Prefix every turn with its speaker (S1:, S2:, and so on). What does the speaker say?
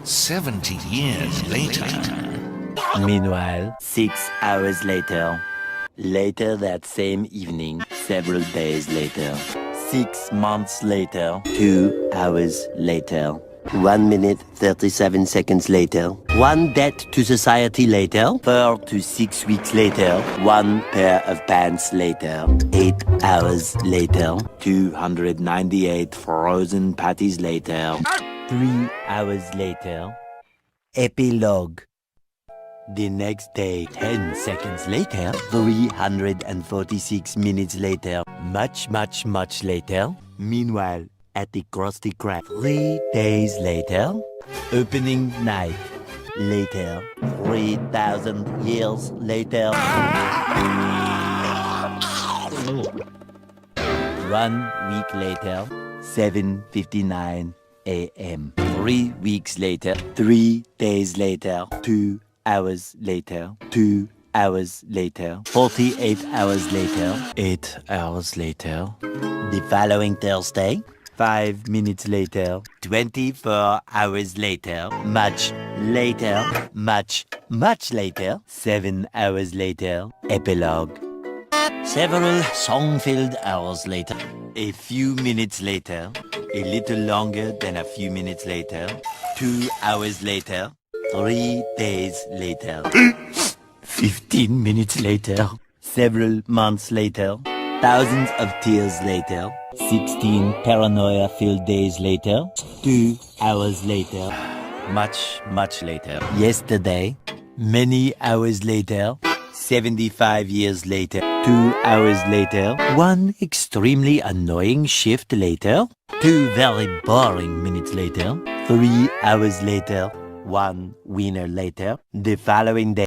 S1: 70 years later.
S2: Meanwhile, 6 hours later. Later that same evening, several days later. 6 months later. 2 hours later. 1 minute, 37 seconds later. 1 debt to society later. 4 to 6 weeks later. 1 pair of pants later. 8 hours later. 298 frozen patties later. 3 hours later. Epilogue. The next day, 10 seconds later, 346 minutes later, much later. Meanwhile, at the Krusty Krab, 3 days later, opening night later, 3,000 years later. 1 week later, 7:59 a.m. 3 weeks later, 3 days later, 2 hours later, 2 hours later, 48 hours later, 8 hours later. The following Thursday, 5 minutes later, 24 hours later, much later, much later, 7 hours later, epilogue. Several song-filled hours later, a few minutes later, a little longer than a few minutes later, 2 hours later, 3 days later, 15 minutes later, several months later, thousands of tears later, 16 paranoia-filled days later, 2 hours later, much later, yesterday, many hours later, 75 years later, 2 hours later, 1 extremely annoying shift later, 2 very boring minutes later, 3 hours later, 1 winner later, the following day.